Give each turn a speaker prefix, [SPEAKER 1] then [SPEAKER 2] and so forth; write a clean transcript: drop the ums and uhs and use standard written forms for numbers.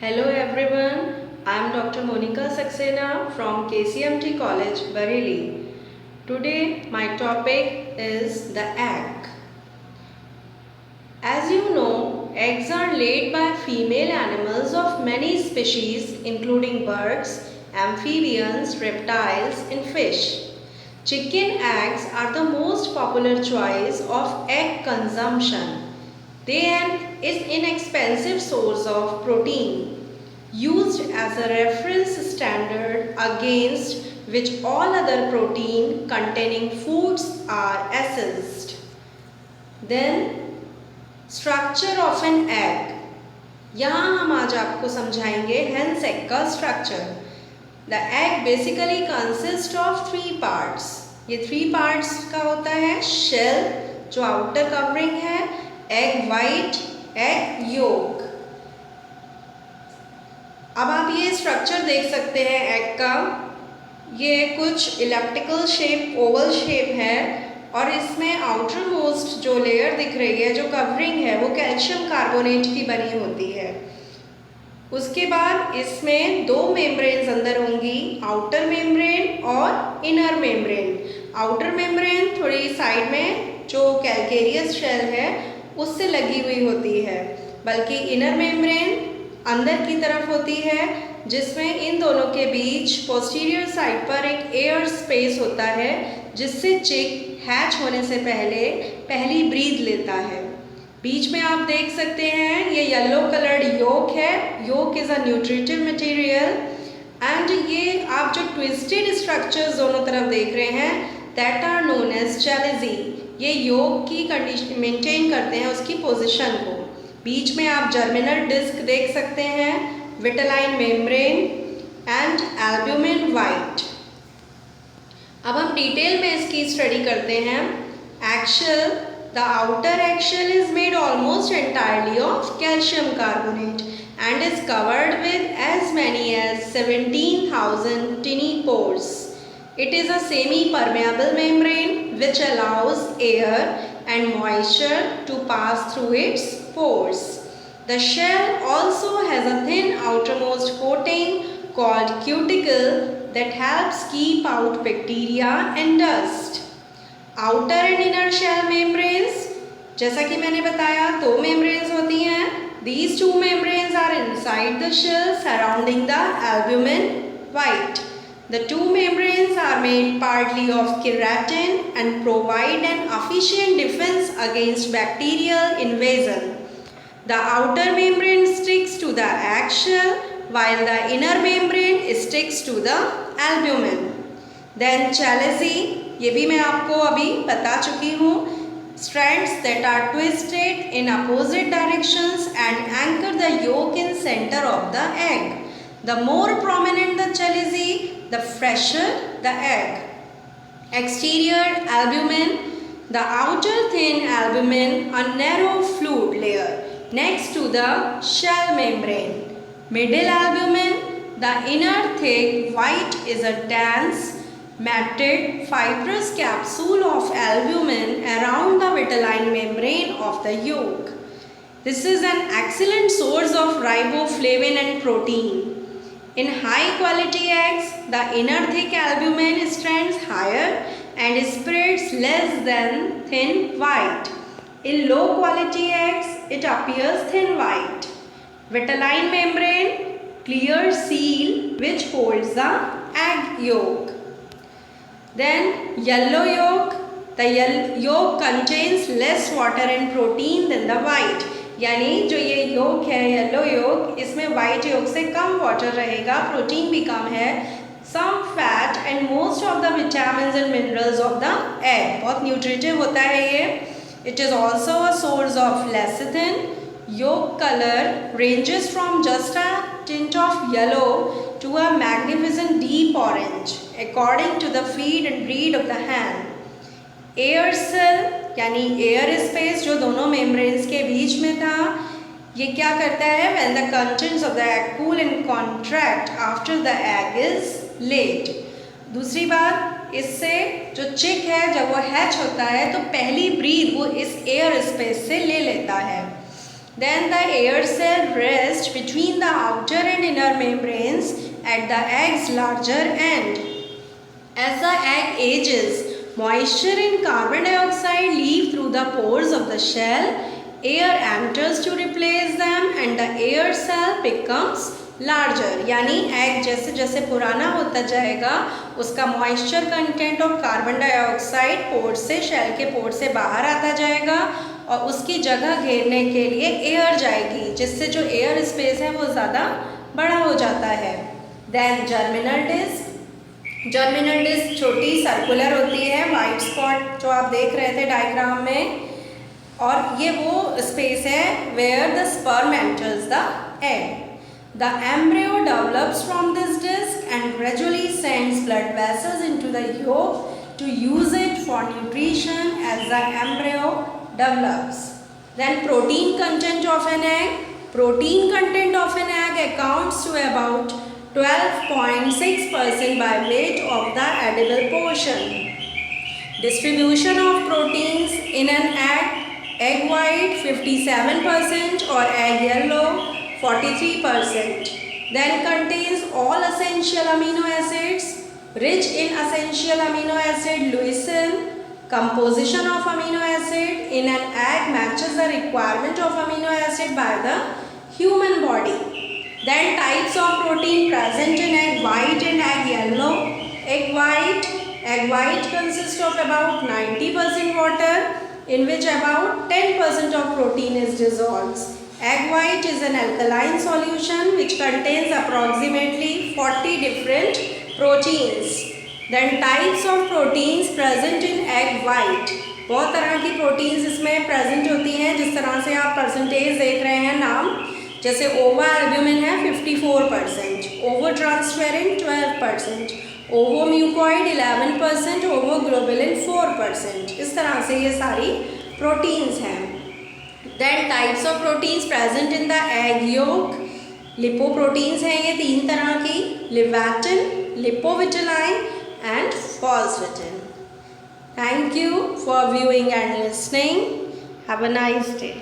[SPEAKER 1] Hello everyone, I am Dr. Monica Saxena from KCMT College, Bareilly. Today my topic is the egg. As you know, eggs are laid by female animals of many species including birds, amphibians, reptiles and fish. Chicken eggs are the most popular choice of egg consumption. They are an inexpensive source of protein, used as a reference standard against which all other protein containing foods are assessed. Then structure of an egg. यहाँ हम आज आपको समझाएंगे हेन egg का structure. The egg basically consist of 3 parts. ये 3 parts का होता है शेल जो आउटर कवरिंग है, एग वाइट, एग योक। अब आप ये स्ट्रक्चर देख सकते हैं एग का। ये कुछ इलेप्टिकल शेप, ओवल शेप है और इसमें आउटर मोस्ट जो लेयर दिख रही है, जो कवरिंग है, वो कैल्शियम कार्बोनेट की बनी होती है। उसके बाद इसमें 2 मेम्ब्रेन्स अंदर होंगी, आउटर मेम्ब्रेन और इनर मेम्ब्रेन। आउटर मेम्ब्रेन थोड़ी साइड में जो कैल्केरियस शेल है उससे लगी हुई होती है, बल्कि इनर मेम्ब्रेन अंदर की तरफ होती है, जिसमें इन दोनों के बीच पोस्टीरियर साइड पर एक एयर स्पेस होता है, जिससे चिक हैच होने से पहले पहली ब्रीथ लेता है। बीच में आप देख सकते हैं ये येलो कलर्ड योक है। Yolk is a nutritive material and ये आप जो ट्विस्टेड स्ट्रक्चर्स दोनों तरफ देख रहे हैं दैट आर नोन एज चैलिजी। ये योक की कंडीशन मेंटेन करते हैं उसकी पोजीशन को। बीच में आप जर्मिनल डिस्क देख सकते हैं, vitelline membrane and albumen white. अब हम डिटेल में इसकी स्टडी करते हैं। Eggshell, the outer eggshell is made almost entirely of calcium carbonate and is covered with as many as 17,000 tiny pores. It is a semi-permeable membrane which allows air and moisture to pass through its pores. The shell also has a thin outermost coating called cuticle that helps keep out bacteria and dust. Outer and inner shell membranes, जैसा कि मैंने बताया 2 membranes होती हैं. These 2 membranes are inside the shell surrounding the albumin white. The 2 membranes are made partly of keratin and provide an efficient defense against bacterial invasion. The outer membrane sticks to the egg shell while the inner membrane sticks to the albumin. Then chalazi, ये भी मैं आपको अभी बता चुकी हूँ। Strands that are twisted in opposite directions and anchor the yolk in center of the egg. The more prominent the chalazi, the fresher the egg. Exterior albumin, the outer thin albumin, a narrow fluid layer next to the shell membrane. Middle albumin, the inner thick white is a dense, matted, fibrous capsule of albumin around the vitelline membrane of the yolk. This is an excellent source of riboflavin and protein. In high quality eggs, the inner thick albumin strands higher and spreads less than thin white. In low quality eggs, it appears thin white. Vitelline membrane, clear seal which holds the egg yolk. Then yellow yolk, the yolk contains less water and protein than the white. यानी जो ये योक है yellow योक, इसमें white योक से कम water रहेगा, protein भी कम है, some fat and most of the vitamins and minerals of the egg. बहुत न्यूट्रिटिव होता है ये। It is also a source of lecithin. Yolk color ranges from just a tint of yellow to a magnificent deep orange according to the feed and breed of the hen. Air cell यानी air space जो दोनों membranes के बीच में था, ये क्या करता है? When the contents of the egg cool and contract after the egg is laid. दूसरी बात, इससे जो चिक है जब वो हैच होता है तो पहली ब्रीथ वो इस एयर स्पेस से ले लेता है. Then the air cell rests between the outer and inner membranes at the egg's larger end. As the egg ages, moisture and carbon dioxide leave through the pores of the shell. Air enters to replace them and the air cell becomes larger. यानी egg जैसे जैसे पुराना होता जाएगा उसका moisture content और carbon dioxide पोर से, shell के पोर से बाहर आता जाएगा और उसकी जगह घेरने के लिए एयर जाएगी, जिससे जो एयर स्पेस है वो ज़्यादा बड़ा हो जाता है. Then germinal disc. Germinal disc छोटी सर्कुलर होती है, वाइट स्पॉट जो आप देख रहे थे डायग्राम में, और ये वो स्पेस है where the sperm enters the egg. The embryo develops from this disc and gradually sends blood vessels into the yolk to use it for nutrition as the embryo develops. Then protein content of an egg. Protein content of an egg accounts to about 12.6% by weight of the edible portion. Distribution of proteins in an egg: egg white 57% or egg yellow 43%. Then contains all essential amino acids, rich in essential amino acid leucine. Composition of amino acid in an egg matches the requirement of amino acid by the human body. Then types of protein present in egg white and egg yellow. Egg white consists of about 90% water, in which about 10% of protein is dissolved. Egg white is an alkaline solution which contains approximately 40 different proteins. Then types of proteins present in egg white. बहुत तरह की proteins इसमें present होती हैं, जिस तरह से आप percentage देख रहे हैं नाम, जैसे ओवा एल्ब्यूमिन है 54%, ovotransferrin 12%, ovomucoid 11%, ovoglobulin 4%. इस तरह से ये सारी प्रोटीन्स हैं. Then types of proteins present in the egg yolk. Lipoproteins हैं ये 3 तरह की: livetin, lipovitellin and phosvitin. Thank you for viewing and listening. Have a nice day.